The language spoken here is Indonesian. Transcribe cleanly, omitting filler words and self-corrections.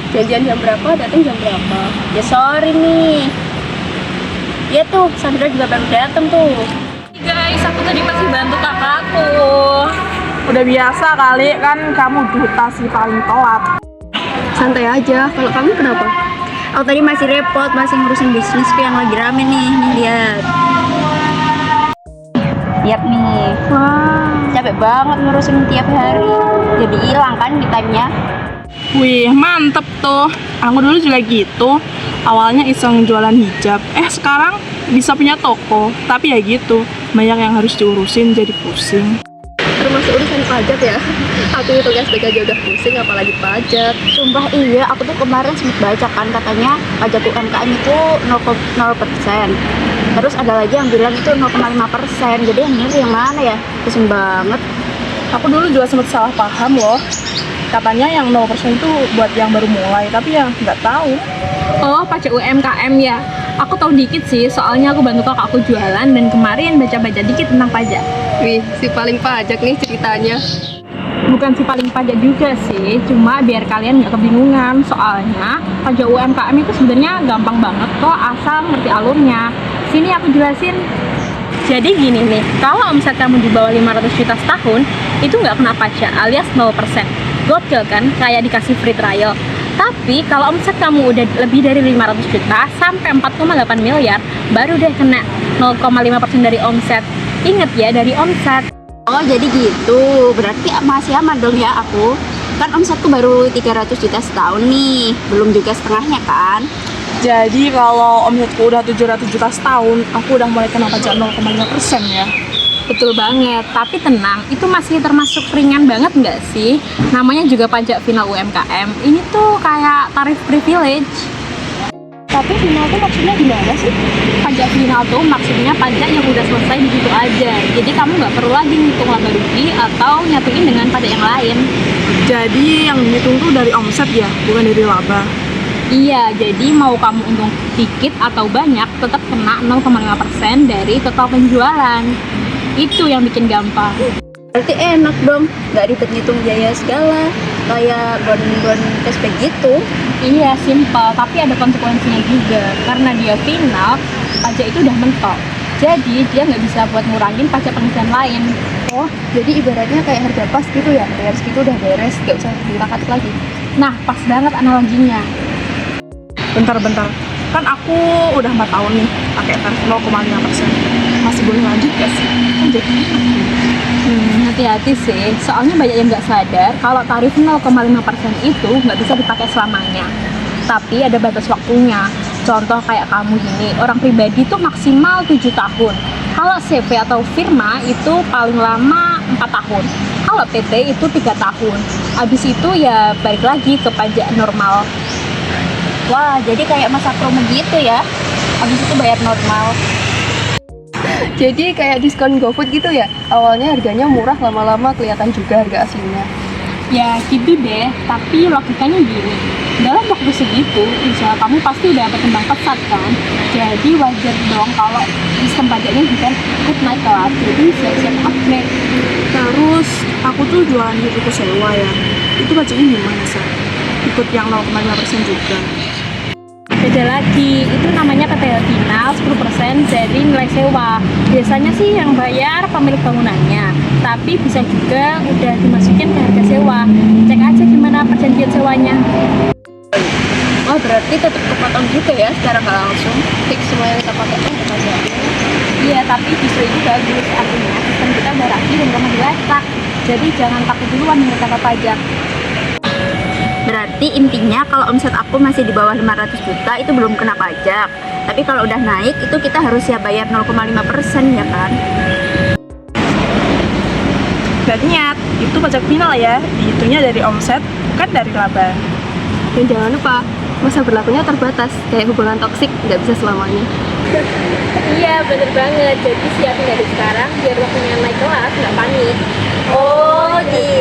Janjian jam berapa, datang jam berapa. Ya sorry nih. Iya tuh, Sandra juga baru datang tuh. Guys, aku tadi masih bantu kakakku. Udah biasa kali, kan kamu duta si paling telat. Santai aja, kalau kamu kenapa? Aku tadi masih repot, masih ngurusin bisnisku yang lagi rame nih lihat. Lihat nih. Wah. Capek banget ngurusin tiap hari. Jadi hilang kan di time-nya. Wih, mantep tuh. Aku dulu juga gitu. Awalnya iseng jualan hijab. Sekarang bisa punya toko. Tapi ya gitu, banyak yang harus diurusin jadi pusing. Termasuk urusan pajak ya. Aku hitung SPK aja udah pusing, apalagi pajak. Sumpah iya, aku tuh kemarin sempat baca kan katanya pajak UMKM itu 0%. Terus ada lagi yang bilang itu 0,5%. Jadi yang bener yang mana ya? Pusing banget. Aku dulu juga sempat salah paham loh. Katanya yang 0% itu buat yang baru mulai, tapi ya nggak tahu. Oh, pajak UMKM ya. Aku tahu dikit sih, soalnya aku bantu kakakku jualan dan kemarin baca-baca dikit tentang pajak. Wih, si paling pajak nih ceritanya. Bukan si paling pajak juga sih, cuma biar kalian nggak kebingungan. Soalnya pajak UMKM itu sebenarnya gampang banget kok, asal ngerti alurnya. Sini aku jelasin. Jadi gini nih, kalau omset kamu di bawah 500 juta setahun, itu nggak kena pajak alias 0%. Gokil kan, kayak dikasih free trial. Tapi kalau omset kamu udah lebih dari 500 juta sampai 4,8 miliar, baru deh kena 0,5% dari omset. Ingat ya, dari omset. Oh jadi gitu, berarti masih aman dong ya aku. Kan omsetku baru 300 juta setahun nih, belum juga setengahnya kan. Jadi kalau omsetku udah 700 juta setahun, aku udah mulai kena pajak 0,5% ya. Betul banget, tapi tenang, itu masih termasuk ringan banget nggak sih? Namanya juga pajak final UMKM, ini tuh kayak tarif privilege. Tapi final tuh maksudnya gimana sih? Pajak final tuh maksudnya pajak yang udah selesai di situ aja. Jadi kamu nggak perlu lagi ngitung laba rugi atau nyatuin dengan pajak yang lain. Jadi yang dihitung tuh dari omset ya, bukan dari laba. Iya, jadi mau kamu untung dikit atau banyak, tetap kena 0,5% dari total penjualan. Itu yang bikin gampang. Berarti enak dong, nggak ribet ngitung biaya segala, kayak bon-bon cashback gitu. Iya, simpel, tapi ada konsekuensinya juga. Karena dia final, pajak itu udah mentok. Jadi dia nggak bisa buat ngurangin pajak penghasilan lain. Oh, jadi ibaratnya kayak harga pas gitu ya, bayar segitu udah beres, nggak usah diangkat lagi. Nah, pas banget analoginya. Bentar-bentar, kan aku udah 4 tahun nih pakai tarif 0,5%. Masih boleh lanjut gak sih? Lanjut. Hati-hati sih, soalnya banyak yang nggak sadar kalau tarif 0,5% itu nggak bisa dipakai selamanya. Tapi ada batas waktunya. Contoh kayak kamu gini, orang pribadi tuh maksimal 7 tahun. Kalau CV atau firma itu paling lama 4 tahun. Kalau PT itu 3 tahun. Habis itu ya balik lagi ke pajak normal. Wah, jadi kayak masa promo gitu ya. Habis itu bayar normal. Jadi kayak diskon GoFood gitu ya. Awalnya harganya murah, lama-lama kelihatan juga harga aslinya. Ya gitu deh, tapi logikanya gini. Dalam waktu segitu, usaha kamu pasti udah berkembang pesat kan. Jadi wajar dong kalau sistem pajaknya juga ikut naik kelas. Jadi siap-siap upgrade. Terus aku tuh jualan di toko sewa ya. Itu pajaknya gimana sih? Ikut yang 0,5% juga. Beda lagi, itu namanya PPh final 10% dari nilai sewa. Biasanya sih yang bayar pemilik bangunannya, tapi bisa juga udah dimasukin ke harga sewa. Cek aja gimana perjanjian sewanya. Oh, berarti tetap kepotong juga ya secara nggak langsung. Fix semua yang kita pakai kan pajaknya. Iya, tapi justru itu bagus. Artinya sistem kita udah rapi dan gak mau diletak. Jadi jangan takut duluan dengan kata pajak. Berarti intinya kalau omset aku masih di bawah 500 juta itu belum kena pajak. Tapi kalau udah naik itu kita harus siap bayar 0,5% ya kan? Dan ingat, itu pajak final ya. Dihitungnya dari omset, bukan dari laba. Dan jangan lupa, masa berlakunya terbatas. Kayak hubungan toksik, nggak bisa selamanya. Iya, bener banget. Jadi siapin dari sekarang biar waktunya naik kelas nggak panik. Oh gitu.